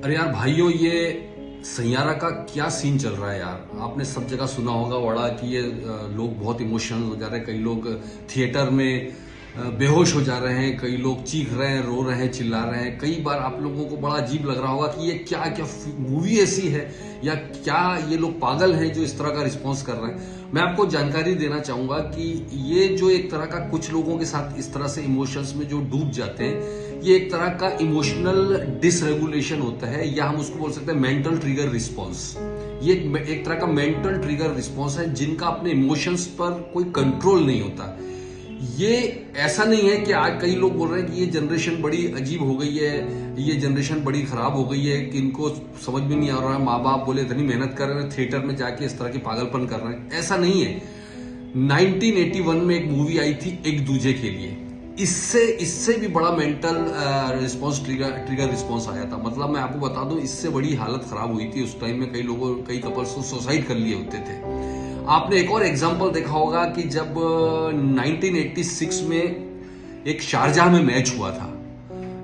अरे यार भाइयों, ये सैयारा का क्या सीन चल रहा है यार। आपने सब जगह सुना होगा बड़ा कि ये लोग बहुत इमोशनल हो जा रहे हैं। कई लोग थिएटर में बेहोश हो जा रहे हैं, कई लोग चीख रहे हैं, रो रहे हैं, चिल्ला रहे हैं। कई बार आप लोगों को बड़ा अजीब लग रहा होगा कि ये क्या क्या मूवी ऐसी है या क्या ये लोग पागल हैं जो इस तरह का रिस्पॉन्स कर रहे हैं। मैं आपको जानकारी देना चाहूंगा कि ये जो एक तरह का कुछ लोगों के साथ इस तरह से इमोशंस में जो डूब जाते हैं, ये एक तरह का इमोशनल डिसरेगुलेशन होता है, या हम उसको बोल सकते हैं मेंटल ट्रिगर रिस्पॉन्स। ये एक तरह का मेंटल ट्रिगर रिस्पॉन्स है जिनका अपने इमोशंस पर कोई कंट्रोल नहीं होता। ये ऐसा नहीं है कि आज कई लोग बोल रहे हैं कि ये जनरेशन बड़ी अजीब हो गई है, ये जनरेशन बड़ी खराब हो गई है, कि इनको समझ में नहीं आ रहा है, माँ बाप बोले इतनी मेहनत कर रहे हैं, थिएटर में जाके इस तरह की पागलपन कर रहे हैं। ऐसा नहीं है। 1981 में एक मूवी आई थी एक दूजे के लिए, इससे भी बड़ा मेंटल रिस्पॉन्स ट्रिगर रिस्पॉन्स आया था। मतलब मैं आपको बता दूं, इससे बड़ी हालत खराब हुई थी उस टाइम में। कई कपल्स तो सुसाइड कर लिए होते थे। आपने एक और एग्जांपल देखा होगा कि जब 1986 में एक शारजाह में मैच हुआ था,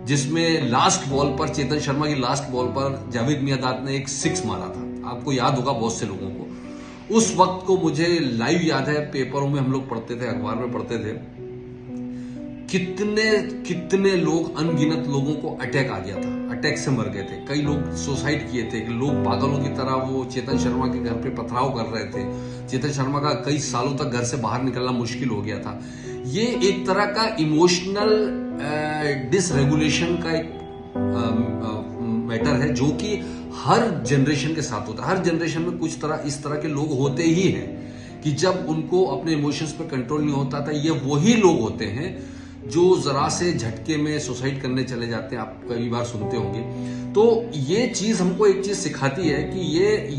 जिसमें लास्ट बॉल पर, चेतन शर्मा की लास्ट बॉल पर जावेद मियांदाद ने एक सिक्स मारा था। आपको याद होगा बहुत से लोगों को। उस वक्त को मुझे लाइव याद है, पेपरों में हम लोग पढ़ते थे, अखबार में पढ़ते थे, कितने कितने लोग, अनगिनत लोगों को अटैक आ गया था, अटैक से मर गए थे। कई लोग सुसाइड किए थे, लोग पागलों की तरह वो चेतन शर्मा के घर पे पथराव कर रहे थे। चेतन शर्मा का कई सालों तक घर से बाहर निकलना मुश्किल हो गया था। ये एक तरह का इमोशनल डिसरेगुलेशन का एक मैटर है जो कि हर जनरेशन के साथ होता है। हर जनरेशन में कुछ तरह इस तरह के लोग होते ही हैं कि जब उनको अपने इमोशंस पर कंट्रोल नहीं होता था। ये वही लोग होते हैं जो जरा से झटके में सुसाइड करने चले जाते हैं। आप कई बार सुनते होंगे। तो ये चीज हमको एक चीज सिखाती है कि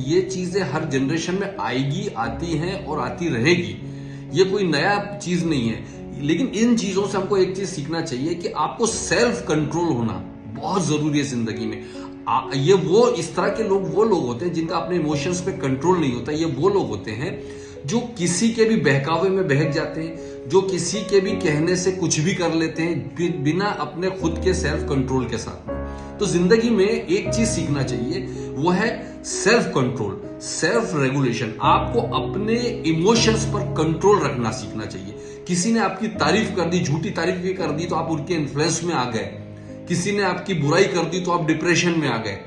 ये चीजें हर जनरेशन में आएगी, आती हैं और आती रहेगी। ये कोई नया चीज नहीं है। लेकिन इन चीजों से हमको एक चीज सीखना चाहिए कि आपको सेल्फ कंट्रोल होना बहुत जरूरी है जिंदगी में। ये वो इस तरह के लोग वो लोग होते हैं जिनका अपने इमोशंस पे कंट्रोल नहीं होता। ये वो लोग होते हैं जो किसी के भी बहकावे में बहक जाते हैं, जो किसी के भी कहने से कुछ भी कर लेते हैं बिना अपने खुद के सेल्फ कंट्रोल के साथ में। तो जिंदगी में एक चीज सीखना चाहिए, वो है सेल्फ कंट्रोल, सेल्फ रेगुलेशन। आपको अपने इमोशंस पर कंट्रोल रखना सीखना चाहिए। किसी ने आपकी तारीफ कर दी, झूठी तारीफ भी कर दी, तो आप उनके इन्फ्लुएंस में आ गए। किसी ने आपकी बुराई कर दी तो आप डिप्रेशन में आ गए।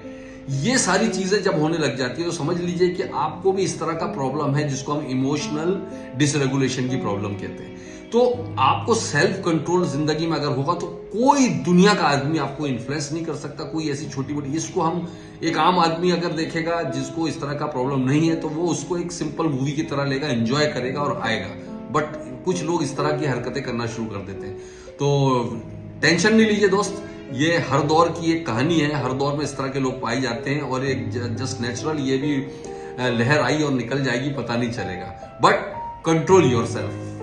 ये सारी चीजें जब होने लग जाती है तो समझ लीजिए कि आपको भी इस तरह का प्रॉब्लम है, जिसको हम इमोशनल डिसरेगुलेशन की प्रॉब्लम कहते हैं। तो आपको सेल्फ कंट्रोल जिंदगी में अगर होगा तो कोई दुनिया का आदमी आपको इन्फ्लुएंस नहीं कर सकता। कोई ऐसी छोटी मोटी, इसको हम एक आम आदमी अगर देखेगा जिसको इस तरह का प्रॉब्लम नहीं है, तो वो उसको एक सिंपल मूवी की तरह लेगा, एंजॉय करेगा और आएगा। बट कुछ लोग इस तरह की हरकतें करना शुरू कर देते हैं। तो टेंशन नहीं लीजिए दोस्त, ये हर दौर की एक कहानी है। हर दौर में इस तरह के लोग पाए जाते हैं और एक जस्ट नेचुरल, ये भी लहर आई और निकल जाएगी, पता नहीं चलेगा। But control yourself.